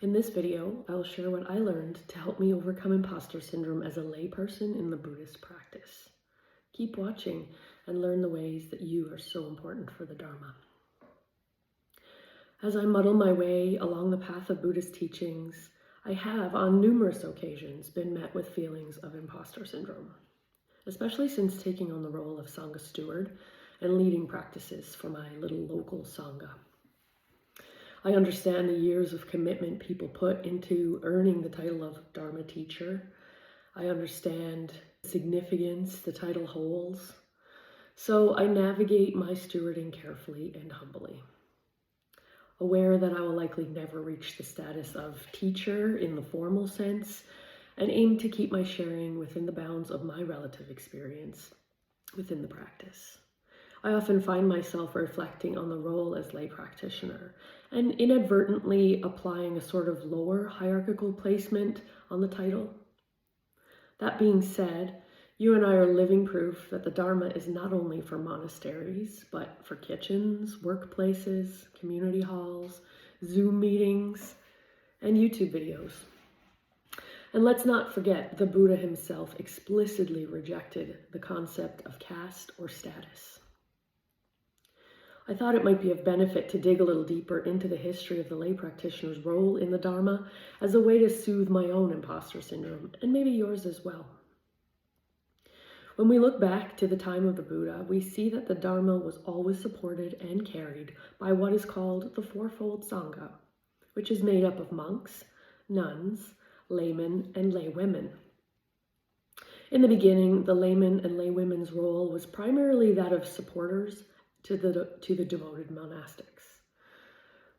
In this video, I will share what I learned to help me overcome imposter syndrome as a layperson in the Buddhist practice. Keep watching and learn the ways that you are so important for the Dharma. As I muddle my way along the path of Buddhist teachings, I have on numerous occasions been met with feelings of imposter syndrome, especially since taking on the role of Sangha steward and leading practices for my little local Sangha. I understand the years of commitment people put into earning the title of Dharma teacher. I understand the significance the title holds. So I navigate my stewarding carefully and humbly, aware that I will likely never reach the status of teacher in the formal sense, and aim to keep my sharing within the bounds of my relative experience within the practice. I often find myself reflecting on the role as lay practitioner and inadvertently applying a sort of lower hierarchical placement on the title. That being said, you and I are living proof that the Dharma is not only for monasteries, but for kitchens, workplaces, community halls, Zoom meetings, and YouTube videos. And let's not forget, the Buddha himself explicitly rejected the concept of caste or status. I thought it might be of benefit to dig a little deeper into the history of the lay practitioner's role in the Dharma as a way to soothe my own imposter syndrome, and maybe yours as well. When we look back to the time of the Buddha, we see that the Dharma was always supported and carried by what is called the Fourfold Sangha, which is made up of monks, nuns, laymen, and laywomen. In the beginning, the laymen and laywomen's role was primarily that of supporters to the devoted monastics.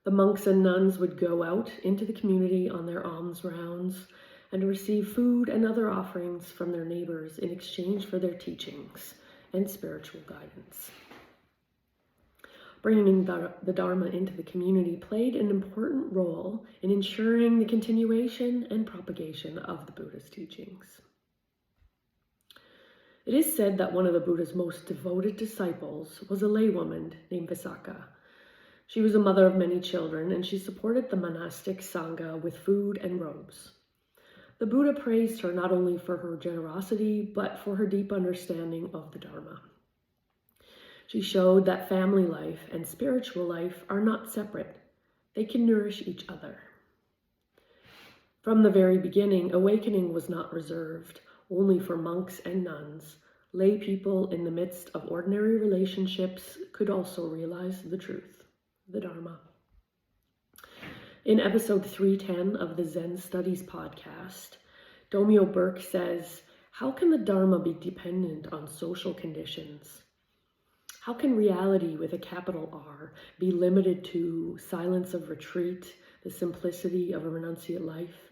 The monks and nuns would go out into the community on their alms rounds and receive food and other offerings from their neighbors in exchange for their teachings and spiritual guidance. Bringing the Dharma into the community played an important role in ensuring the continuation and propagation of the Buddha's teachings. It is said that one of the Buddha's most devoted disciples was a laywoman named Visakha. She was a mother of many children, and she supported the monastic Sangha with food and robes. The Buddha praised her not only for her generosity, but for her deep understanding of the Dharma. She showed that family life and spiritual life are not separate. They can nourish each other. From the very beginning, awakening was not reserved only for monks and nuns. Lay people in the midst of ordinary relationships could also realize the truth, the Dharma. In episode 310 of the Zen Studies podcast, Domyo Burke says, "How can the Dharma be dependent on social conditions? How can reality with a capital R be limited to silence of retreat, the simplicity of a renunciate life?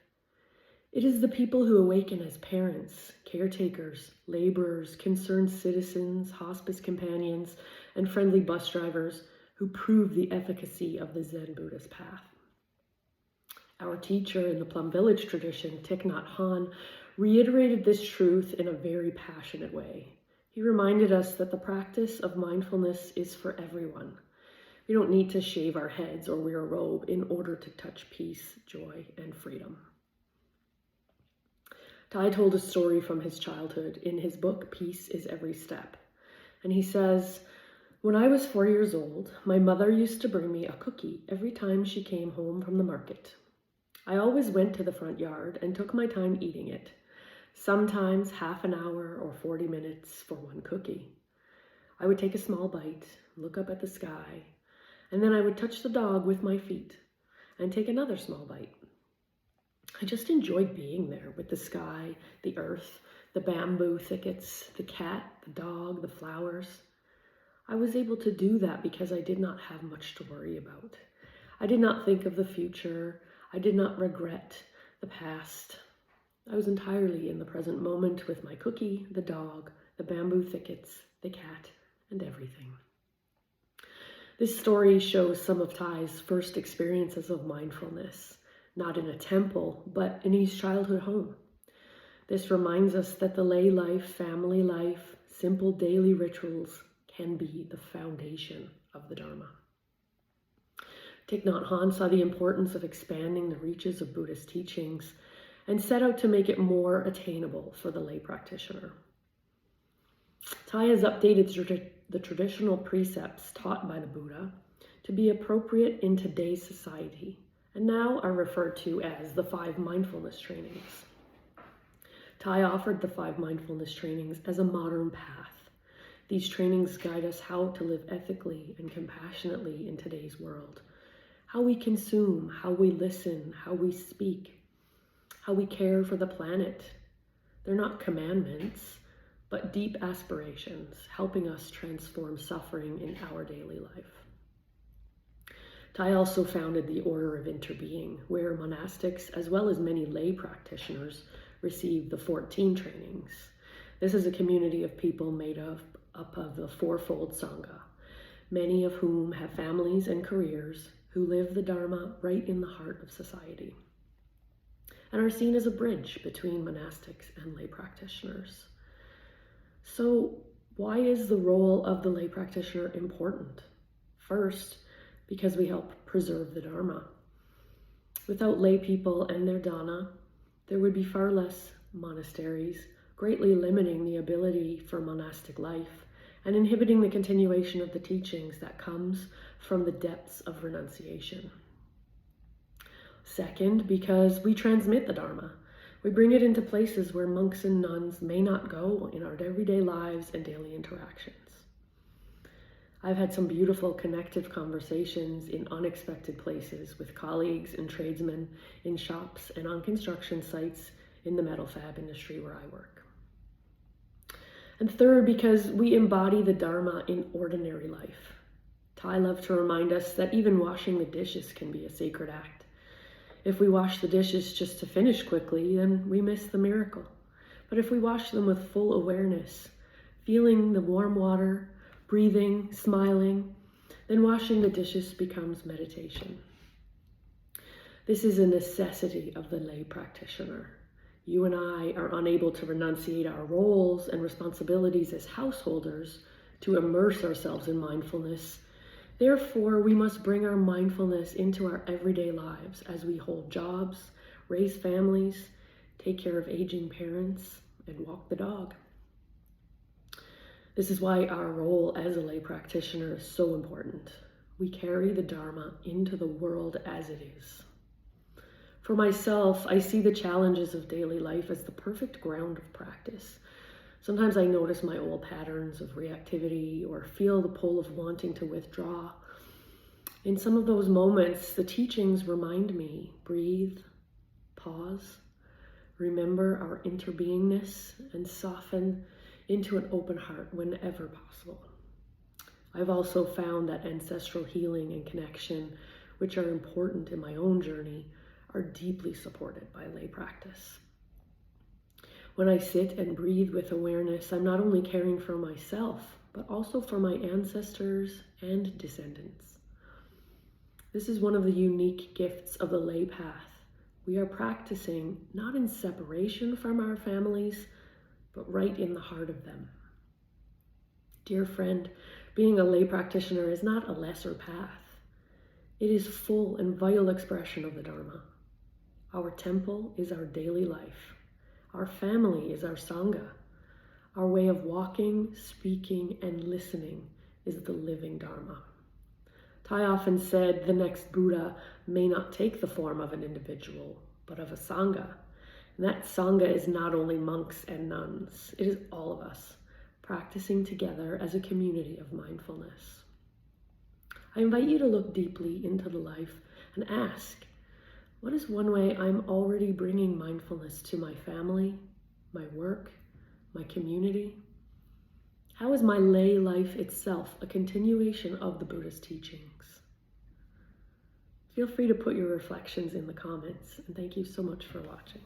It is the people who awaken as parents, caretakers, laborers, concerned citizens, hospice companions, and friendly bus drivers who prove the efficacy of the Zen Buddhist path." Our teacher in the Plum Village tradition, Thich Nhat Hanh, reiterated this truth in a very passionate way. He reminded us that the practice of mindfulness is for everyone. We don't need to shave our heads or wear a robe in order to touch peace, joy, and freedom. Tai told a story from his childhood in his book, Peace is Every Step. And he says, "When I was 4 years old, my mother used to bring me a cookie every time she came home from the market. I always went to the front yard and took my time eating it, sometimes half an hour or 40 minutes for one cookie. I would take a small bite, look up at the sky, and then I would touch the dog with my feet and take another small bite. I just enjoyed being there with the sky, the earth, the bamboo thickets, the cat, the dog, the flowers. I was able to do that because I did not have much to worry about. I did not think of the future. I did not regret the past. I was entirely in the present moment with my cookie, the dog, the bamboo thickets, the cat, and everything." This story shows some of Thai's first experiences of mindfulness, not in a temple, but in his childhood home. This reminds us that the lay life, family life, simple daily rituals can be the foundation of the Dharma. Thich Nhat Hanh saw the importance of expanding the reaches of Buddhist teachings and set out to make it more attainable for the lay practitioner. Thai has updated the traditional precepts taught by the Buddha to be appropriate in today's society, and now are referred to as the 5 mindfulness trainings. Thai offered the 5 mindfulness trainings as a modern path. These trainings guide us how to live ethically and compassionately in today's world, how we consume, how we listen, how we speak, how we care for the planet. They're not commandments, but deep aspirations, helping us transform suffering in our daily life. Thai also founded the Order of Interbeing, where monastics, as well as many lay practitioners, receive the 14 trainings. This is a community of people made up of the fourfold Sangha, many of whom have families and careers, who live the Dharma right in the heart of society, and are seen as a bridge between monastics and lay practitioners. So why is the role of the lay practitioner important? First, because we help preserve the Dharma. Without lay people and their dana, there would be far less monasteries, greatly limiting the ability for monastic life and inhibiting the continuation of the teachings that comes from the depths of renunciation. Second, because we transmit the Dharma. We bring it into places where monks and nuns may not go in our everyday lives and daily interactions. I've had some beautiful connective conversations in unexpected places with colleagues and tradesmen in shops and on construction sites in the metal fab industry where I work. And third, because we embody the Dharma in ordinary life. Thai love to remind us that even washing the dishes can be a sacred act. If we wash the dishes just to finish quickly, then we miss the miracle. But if we wash them with full awareness, feeling the warm water, breathing, smiling, then washing the dishes becomes meditation. This is a necessity of the lay practitioner. You and I are unable to renunciate our roles and responsibilities as householders to immerse ourselves in mindfulness. Therefore, we must bring our mindfulness into our everyday lives as we hold jobs, raise families, take care of aging parents, and walk the dog. This is why our role as a lay practitioner is so important. We carry the Dharma into the world as it is. For myself, I see the challenges of daily life as the perfect ground of practice. Sometimes I notice my old patterns of reactivity or feel the pull of wanting to withdraw. In some of those moments, the teachings remind me, breathe, pause, remember our interbeingness, and soften into an open heart whenever possible. I've also found that ancestral healing and connection, which are important in my own journey, are deeply supported by lay practice. When I sit and breathe with awareness, I'm not only caring for myself, but also for my ancestors and descendants. This is one of the unique gifts of the lay path. We are practicing not in separation from our families, but right in the heart of them. Dear friend, being a lay practitioner is not a lesser path. It is full and vital expression of the Dharma. Our temple is our daily life. Our family is our Sangha. Our way of walking, speaking, and listening is the living Dharma. Thai often said the next Buddha may not take the form of an individual, but of a Sangha. And that Sangha is not only monks and nuns, it is all of us, practicing together as a community of mindfulness. I invite you to look deeply into the life and ask, what is one way I'm already bringing mindfulness to my family, my work, my community? How is my lay life itself a continuation of the Buddha's teachings? Feel free to put your reflections in the comments, and thank you so much for watching.